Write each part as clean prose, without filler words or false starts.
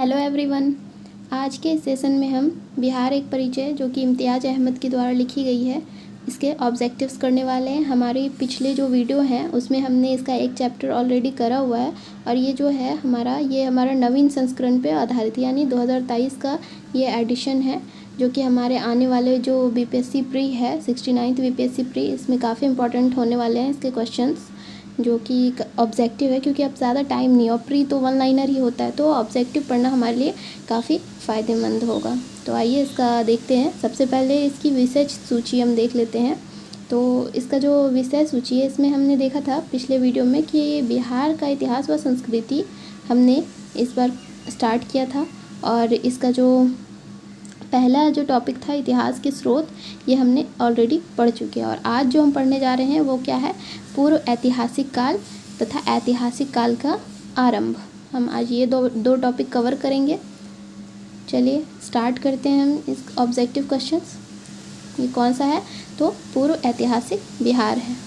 Hello everyone. आज के इस सेशन में हम बिहार एक परिचय जो कि इम्तियाज़ अहमद के द्वारा लिखी गई है, इसके ऑब्जेक्टिव्स करने वाले हैं। हमारे पिछले जो वीडियो हैं उसमें हमने इसका एक चैप्टर ऑलरेडी करा हुआ है और ये जो है हमारा नवीन संस्करण पे आधारित यानी 2023 का ये एडिशन है, जो कि हमारे आने वाले जो बीपीएससी प्री है 69th बीपीएससी प्री, इसमें काफ़ी इंपॉर्टेंट होने वाले हैं इसके क्वेश्चंस, जो कि ऑब्जेक्टिव है क्योंकि अब ज़्यादा टाइम नहीं और प्री तो वन लाइनर ही होता है, तो ऑब्जेक्टिव पढ़ना हमारे लिए काफ़ी फ़ायदेमंद होगा। तो आइए इसका देखते हैं। सबसे पहले इसकी विषय सूची हम देख लेते हैं। तो इसका जो विषय सूची है इसमें हमने देखा था पिछले वीडियो में कि बिहार का इतिहास व संस्कृति हमने इस बार स्टार्ट किया था और इसका जो पहला जो टॉपिक था इतिहास के स्रोत, ये हमने ऑलरेडी पढ़ चुके हैं। और आज जो हम पढ़ने जा रहे हैं वो क्या है, पूर्व ऐतिहासिक काल तथा ऐतिहासिक काल का आरंभ। हम आज ये दो टॉपिक कवर करेंगे। चलिए स्टार्ट करते हैं हम इस ऑब्जेक्टिव क्वेश्चंस। ये कौन सा है, तो पूर्व ऐतिहासिक बिहार है।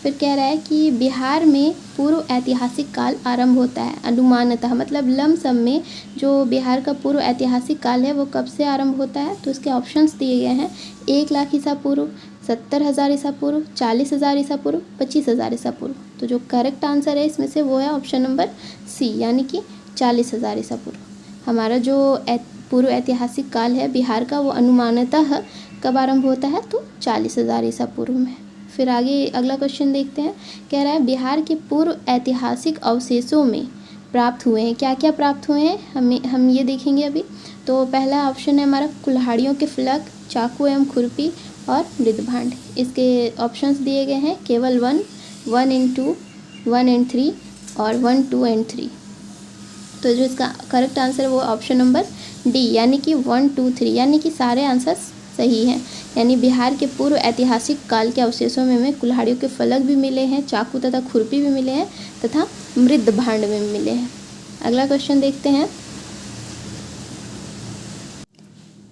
फिर कह रहा है कि बिहार में पूर्व ऐतिहासिक काल आरंभ होता है अनुमानतः, मतलब लमसम में जो बिहार का पूर्व ऐतिहासिक काल है वो कब से आरंभ होता है। तो इसके ऑप्शंस दिए गए हैं 1 लाख ईसा पूर्व, 70,000 ईसा पूर्व, 40,000 ईसा पूर्व, 25,000 ईसा पूर्व। तो जो करेक्ट आंसर है इसमें से वो है ऑप्शन नंबर सी, यानी कि 40,000 ईसा पूर्व। हमारा जो पूर्व ऐतिहासिक काल है बिहार का वो अनुमानतः कब आरंभ होता है, तो 40,000 ईसा पूर्व में। फिर आगे अगला क्वेश्चन देखते हैं। कह रहा है बिहार के पूर्व ऐतिहासिक अवशेषों में प्राप्त हुए हैं, क्या क्या प्राप्त हुए हैं हम ये देखेंगे अभी। तो पहला ऑप्शन है हमारा कुल्हाड़ियों के फलक, चाकू एवं खुरपी और मृदभांड। इसके ऑप्शंस दिए गए हैं केवल 1, 1 and 2, 1 and 3 और 1, 2 and 3। तो जो इसका करेक्ट आंसर है वो ऑप्शन नंबर डी, यानी कि 1, 2, 3, यानी कि सारे आंसर्स सही हैं। यानी बिहार के पूर्व ऐतिहासिक काल के अवशेषों में हमें कुल्हाड़ियों के फलक भी मिले हैं, चाकू तथा खुरपी भी मिले हैं तथा मृदभांड में भी मिले हैं। अगला क्वेश्चन देखते हैं।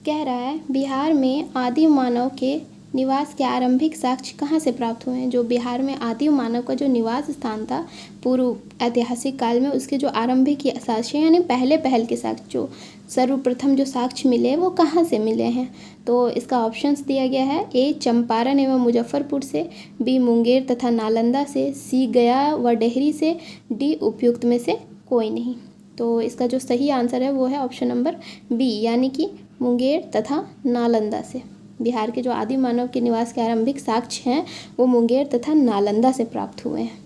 कह रहा है बिहार में आदिम मानव के निवास के आरंभिक साक्ष्य कहाँ से प्राप्त हुए हैं। जो बिहार में आदिम मानव का जो निवास स्थान था पूर्व ऐतिहासिक काल में, उसके जो आरंभिक साक्ष्य यानी पहल के साक्ष्य, जो सर्वप्रथम जो साक्ष्य मिले वो कहाँ से मिले हैं। तो इसका ऑप्शंस दिया गया है ए चंपारण एवं मुजफ्फरपुर से, बी मुंगेर तथा नालंदा से, सी गया व डेहरी से, डी उपयुक्त में से कोई नहीं। तो इसका जो सही आंसर है वो है ऑप्शन नंबर बी, यानी कि मुंगेर तथा नालंदा से। बिहार के जो आदिम मानव के निवास के आरंभिक साक्ष्य हैं वो मुंगेर तथा नालंदा से प्राप्त हुए हैं।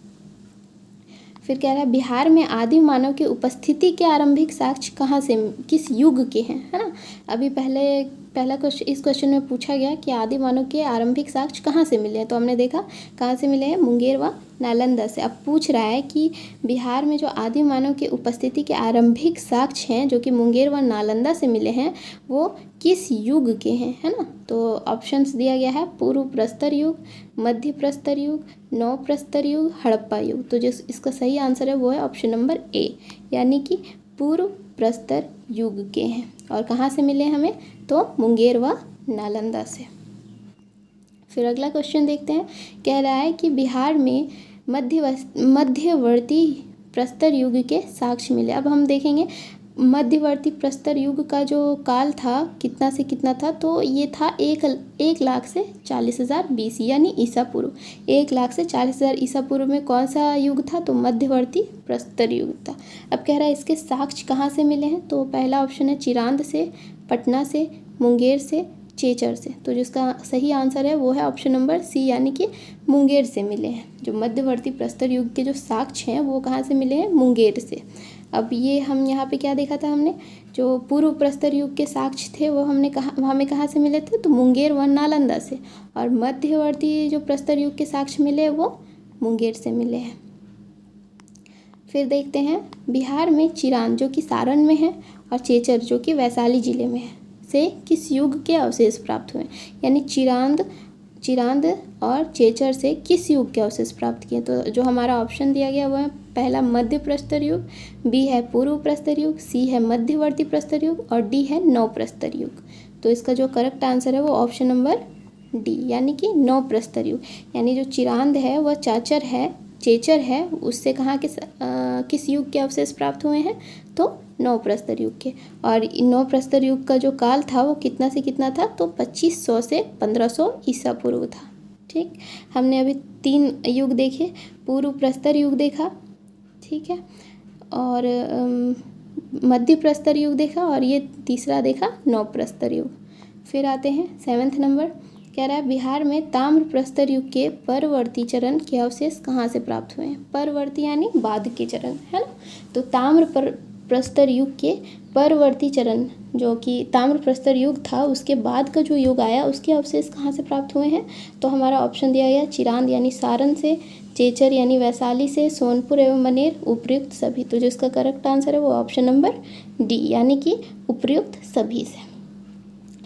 फिर कह रहा है बिहार में आदिम मानव की उपस्थिति के आरंभिक साक्ष्य कहाँ से, किस युग के हैं, है ना। अभी पहला क्वेश्चन इस क्वेश्चन में पूछा गया कि आदिम मानव के आरंभिक साक्ष्य कहाँ से मिले हैं, तो हमने देखा कहाँ से मिले हैं, मुंगेर व नालंदा से। अब पूछ रहा है कि बिहार में जो आदिम मानव की उपस्थिति के आरंभिक साक्ष्य हैं जो कि मुंगेर व नालंदा से मिले हैं वो किस युग के हैं, है ना। तो ऑप्शंस दिया गया है पूर्व प्रस्तर युग, मध्य प्रस्तर युग, नव प्रस्तर युग, हड़प्पा युग। तो जो इसका सही आंसर है वो है ऑप्शन नंबर ए, यानी कि पूर्व प्रस्तर युग के हैं। और कहाँ से मिले हमें, तो मुंगेर व नालंदा से। फिर अगला क्वेश्चन देखते हैं। कह रहा है कि बिहार में मध्यवर्ती प्रस्तर युग के साक्ष्य मिले। अब हम देखेंगे मध्यवर्ती प्रस्तर युग का जो काल था कितना से कितना था, तो ये था 1 लाख से 40,000 BC यानी ईसा पूर्व। 1 लाख से 40,000 ईसा पूर्व में कौन सा युग था, तो मध्यवर्ती प्रस्तर युग था। अब कह रहा है इसके साक्ष्य कहाँ से मिले हैं, तो पहला ऑप्शन है चिरांद से, पटना से, मुंगेर से, चेचर से। तो जिसका सही आंसर है वो है ऑप्शन नंबर सी, यानी कि मुंगेर से मिले हैं। जो मध्यवर्ती प्रस्तर युग के जो साक्ष्य हैं वो कहाँ से मिले हैं, मुंगेर से। अब ये हम यहाँ पे क्या देखा था हमने, जो पूर्व प्रस्तर युग के साक्ष्य थे वो हमें कहाँ से मिले थे, तो मुंगेर व नालंदा से। और मध्यवर्ती जो प्रस्तर युग के साक्ष्य मिले वो मुंगेर से मिले हैं। फिर देखते हैं बिहार में चिरांद जो कि सारण में है और चेचर जो कि वैशाली जिले में है से किस युग के अवशेष प्राप्त हुए, यानी चिरांद और चेचर से किस युग के अवशेष प्राप्त किए। तो जो हमारा ऑप्शन दिया गया वो है पहला मध्य प्रस्तर युग, बी है पूर्व प्रस्तर युग, सी है मध्यवर्ती प्रस्तर युग और डी है नव प्रस्तर युग। तो इसका जो करेक्ट आंसर है वो ऑप्शन नंबर डी, यानी कि नव प्रस्तर युग। यानी जो चिरांद है वह चेचर है उससे कहाँ के किस युग के अवशेष प्राप्त हुए हैं, तो 9 प्रस्तर युग के। और 9 प्रस्तर युग का जो काल था वो कितना से कितना था, तो 2500 से 1500 ईसा पूर्व था। ठीक, हमने अभी 3 युग देखे, पूर्व प्रस्तर युग देखा, ठीक है, और मध्य प्रस्तर युग देखा, और ये तीसरा देखा 9 प्रस्तर युग। फिर आते हैं 7वां नंबर, कह रहा है बिहार में ताम्र प्रस्तर युग के परवर्ती चरण के अवशेष कहाँ से प्राप्त हुए हैं। परवर्ती यानी बाद के चरण, है ना। तो ताम्र प्रस्तर युग के परवर्ती चरण, जो कि ताम्र प्रस्तर युग था उसके बाद का जो युग आया, उसके अवशेष कहाँ से प्राप्त हुए हैं। तो हमारा ऑप्शन दिया गया चिरांद यानी सारण से, चेचर यानी वैशाली से, सोनपुर एवं मनेर, उपर्युक्त सभी। तो जो इसका करेक्ट आंसर है वो ऑप्शन नंबर डी यानी कि उपर्युक्त सभी से।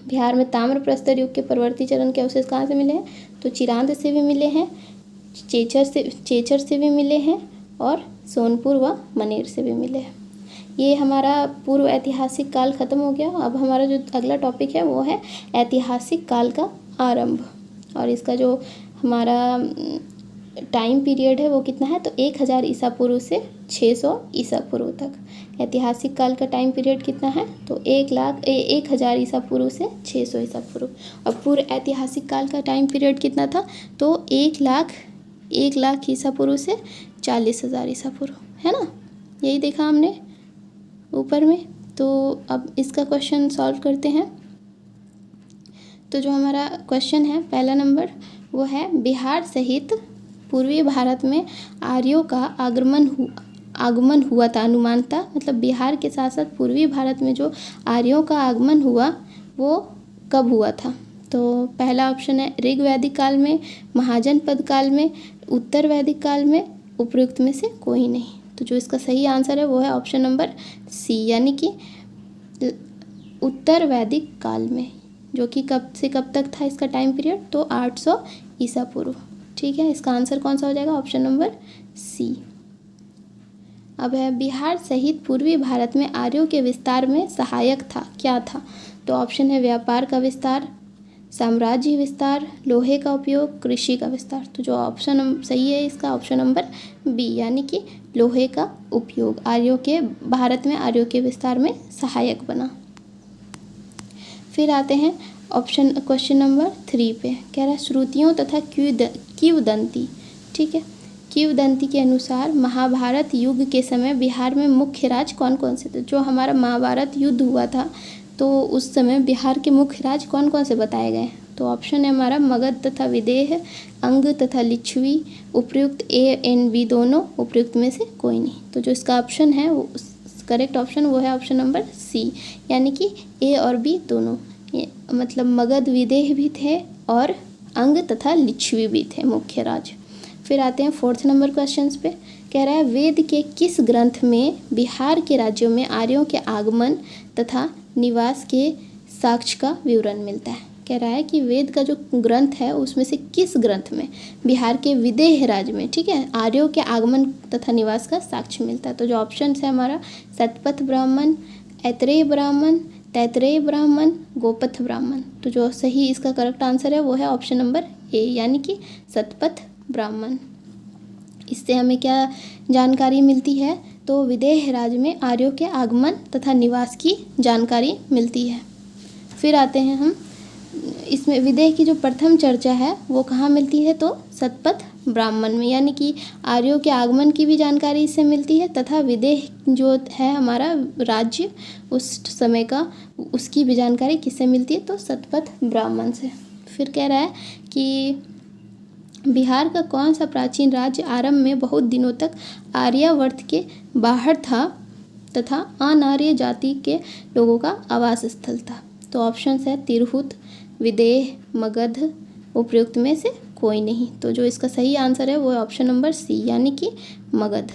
बिहार में ताम्र प्रस्तर युग के परवर्ती चरण के अवशेष कहाँ से मिले हैं, तो चिरांद से भी मिले हैं, चेचर से भी मिले हैं, और सोनपुर व मनेर से भी मिले हैं। ये हमारा पूर्व ऐतिहासिक काल खत्म हो गया। अब हमारा जो अगला टॉपिक है वो है ऐतिहासिक काल का आरंभ, और इसका जो हमारा टाइम पीरियड है वो कितना है, तो 1000 ईसा पूर्व से 600 ईसा पूर्व तक। ऐतिहासिक काल का टाइम पीरियड कितना है, तो 1000 ईसा पूर्व से 600 ईसा पूर्व। और पूर्व ऐतिहासिक काल का टाइम पीरियड कितना था, तो 1 लाख ईसा पूर्व से 40,000 ईसा पूर्व, है ना। यही देखा हमने ऊपर में। तो अब इसका क्वेश्चन सॉल्व करते हैं। तो जो हमारा क्वेश्चन है पहला नंबर वो है बिहार सहित पूर्वी भारत में आर्यों का आगमन हुआ था अनुमानतः, मतलब बिहार के साथ साथ पूर्वी भारत में जो आर्यों का आगमन हुआ वो कब हुआ था। तो पहला ऑप्शन है ऋग वैदिक काल में, महाजनपद काल में, उत्तर वैदिक काल में, उपर्युक्त में से कोई नहीं। तो जो इसका सही आंसर है वो है ऑप्शन नंबर सी यानी कि उत्तर वैदिक काल में, जो कि कब से कब तक था इसका टाइम पीरियड, तो 800 ईसा पूर्व। ठीक है, इसका आंसर कौन सा हो जाएगा, ऑप्शन नंबर सी। अब है बिहार सहित पूर्वी भारत में आर्यों के विस्तार में सहायक था, क्या था। तो ऑप्शन है व्यापार का विस्तार, साम्राज्य विस्तार, लोहे का उपयोग, कृषि का विस्तार। तो जो ऑप्शन सही है इसका ऑप्शन नंबर बी यानी कि लोहे का उपयोग आर्यों के भारत में आर्यों के विस्तार में सहायक बना। फिर आते हैं क्वेश्चन नंबर 3 पे, कह रहा है श्रुतियों तथा किंवदंती। ठीक है, किंवदंती के अनुसार महाभारत युग के समय बिहार में मुख्य राज कौन कौन से थे। जो हमारा महाभारत युद्ध हुआ था तो उस समय बिहार के मुख्य राज कौन कौन से बताए गए। तो ऑप्शन है हमारा मगध तथा विदेह, अंग तथा लिच्छवी, उपर्युक्त ए एंड बी दोनों, उपर्युक्त में से कोई नहीं। तो जो इसका ऑप्शन है वो करेक्ट ऑप्शन वो है ऑप्शन नंबर सी यानी कि ए और बी दोनों, मतलब मगध विदेह भी थे और अंग तथा लिच्छवी भी थे मुख्य राज। फिर आते हैं 4th नंबर क्वेश्चन पे, कह रहा है वेद के किस ग्रंथ में बिहार के राज्यों में आर्यों के आगमन तथा निवास के साक्ष्य का विवरण मिलता है। कह रहा है कि वेद का जो ग्रंथ है उसमें से किस ग्रंथ में बिहार के विदेह राज्य में, ठीक है, आर्यों के आगमन तथा निवास का साक्ष्य मिलता है। तो जो ऑप्शन है हमारा शतपथ ब्राह्मण, ऐतरेय ब्राह्मण, तैतरेय ब्राह्मण, गोपथ ब्राह्मण। तो जो सही इसका करेक्ट आंसर है वो है ऑप्शन नंबर ए यानी कि शतपथ ब्राह्मण। इससे हमें क्या जानकारी मिलती है, तो विदेह राज्य में आर्यों के आगमन तथा निवास की जानकारी मिलती है। फिर आते हैं हम इसमें विदेह की जो प्रथम चर्चा है वो कहाँ मिलती है, तो शतपथ ब्राह्मण में, यानी कि आर्यों के आगमन की भी जानकारी इससे मिलती है तथा विदेह जो है हमारा राज्य उस समय का उसकी भी जानकारी किससे मिलती है, तो शतपथ ब्राह्मण से। फिर कह रहा है कि बिहार का कौन सा प्राचीन राज्य आरंभ में बहुत दिनों तक आर्यावर्त के बाहर था तथा अनार्य जाति के लोगों का आवास स्थल था। तो ऑप्शन है तिरहुत, विदेह, मगध, उपर्युक्त में से कोई नहीं। तो जो इसका सही आंसर है वो है ऑप्शन नंबर सी यानी कि मगध।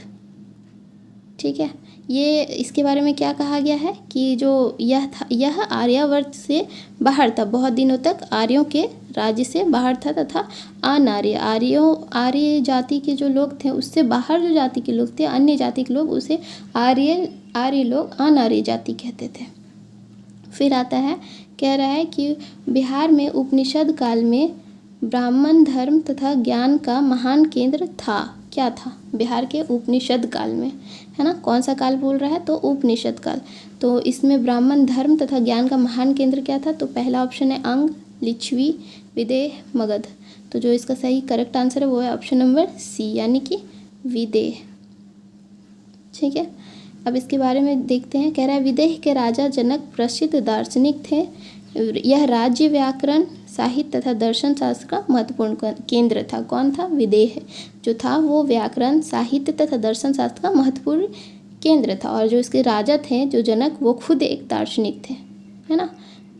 ठीक है, ये इसके बारे में क्या कहा गया है कि जो यह आर्यावर्त से बाहर था, बहुत दिनों तक आर्यों के राज्य से बाहर था तथा आर्य जाति के जो लोग थे उससे बाहर जो जाति के लोग थे, अन्य जाति के लोग, उसे आर्य लोग अनार्य जाति कहते थे। फिर आता है, कह रहा है कि बिहार में उपनिषद काल में ब्राह्मण धर्म तथा ज्ञान का महान केंद्र था। क्या था बिहार के उपनिषद काल में, है ना। कौन सा काल बोल रहा है, तो उपनिषद काल। तो इसमें ब्राह्मण धर्म तथा ज्ञान का महान केंद्र क्या था, तो पहला ऑप्शन है अंग, लिच्छवी, विदेह, मगध। तो जो इसका सही करेक्ट आंसर है वो है ऑप्शन नंबर सी, यानी कि विदेह। ठीक है, अब इसके बारे में देखते हैं। कह रहा है विदेह के राजा जनक प्रसिद्ध दार्शनिक थे। यह राज्य व्याकरण, साहित्य तथा दर्शन शास्त्र का महत्वपूर्ण केंद्र था। कौन था, विदेह जो था वो व्याकरण, साहित्य तथा दर्शन शास्त्र का महत्वपूर्ण केंद्र था। और जो इसके राजा थे, जो जनक, वो खुद एक दार्शनिक थे, है ना।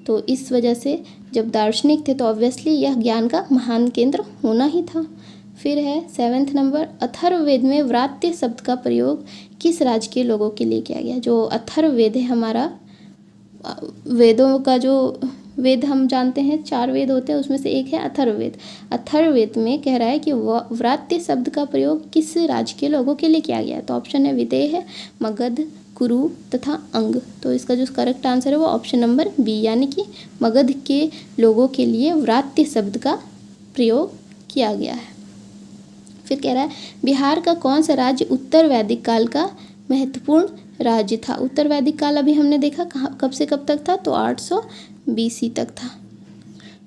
तो इस वजह से जब दार्शनिक थे तो ऑब्वियसली यह ज्ञान का महान केंद्र होना ही था। फिर है 7th नंबर, अथर्ववेद में व्रात्य शब्द का प्रयोग किस राज्य के लोगों के लिए किया गया। जो अथर्ववेद है हमारा, वेदों का जो वेद हम जानते हैं 4 वेद होते हैं, उसमें से एक है अथर्ववेद। अथर्ववेद में कह रहा है कि व्रात्य शब्द का प्रयोग किस राज्य के लोगों के लिए किया गया। तो ऑप्शन है विदेह, मगध, कुरु तथा अंग। तो इसका जो करेक्ट आंसर है वो ऑप्शन नंबर बी, यानी कि मगध के लोगों के लिए व्रात्य शब्द का प्रयोग किया गया है। फिर कह रहा है बिहार का कौन सा राज्य उत्तर वैदिक काल का महत्वपूर्ण राज्य था। उत्तर वैदिक काल अभी हमने देखा कब से कब तक था, तो 800 BC तक था।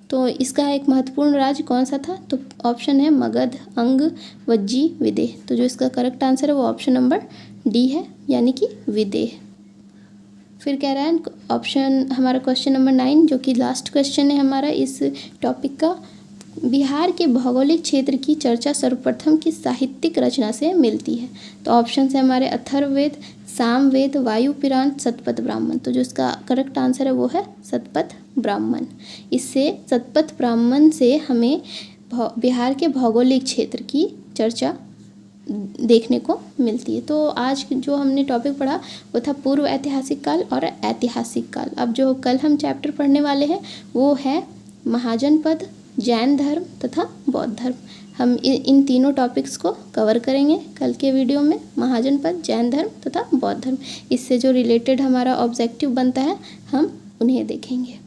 तो इसका एक महत्वपूर्ण राज्य कौन सा था, तो ऑप्शन है मगध, अंग, वज्जी, विदेह। तो जो इसका करेक्ट आंसर है वो ऑप्शन नंबर डी है, यानी कि विदेह। फिर कह रहा है ऑप्शन हमारा क्वेश्चन नंबर 9, जो कि लास्ट क्वेश्चन है हमारा इस टॉपिक का। बिहार के भौगोलिक क्षेत्र की चर्चा सर्वप्रथम किस साहित्यिक रचना से मिलती है। तो ऑप्शन है हमारे अथर्ववेद, सामवेद, वायुपुराण, शतपथ ब्राह्मण। तो जो इसका करेक्ट आंसर है वो है शतपथ ब्राह्मण। इससे शतपथ ब्राह्मण से हमें बिहार के भौगोलिक क्षेत्र की चर्चा देखने को मिलती है। तो आज जो हमने टॉपिक पढ़ा वो था पूर्व ऐतिहासिक काल और ऐतिहासिक काल। अब जो कल हम चैप्टर पढ़ने वाले हैं वो है महाजनपद, जैन धर्म तथा बौद्ध धर्म। हम इन तीनों टॉपिक्स को कवर करेंगे कल के वीडियो में, महाजनपद, जैन धर्म तथा बौद्ध धर्म। इससे जो रिलेटेड हमारा ऑब्जेक्टिव बनता है हम उन्हें देखेंगे।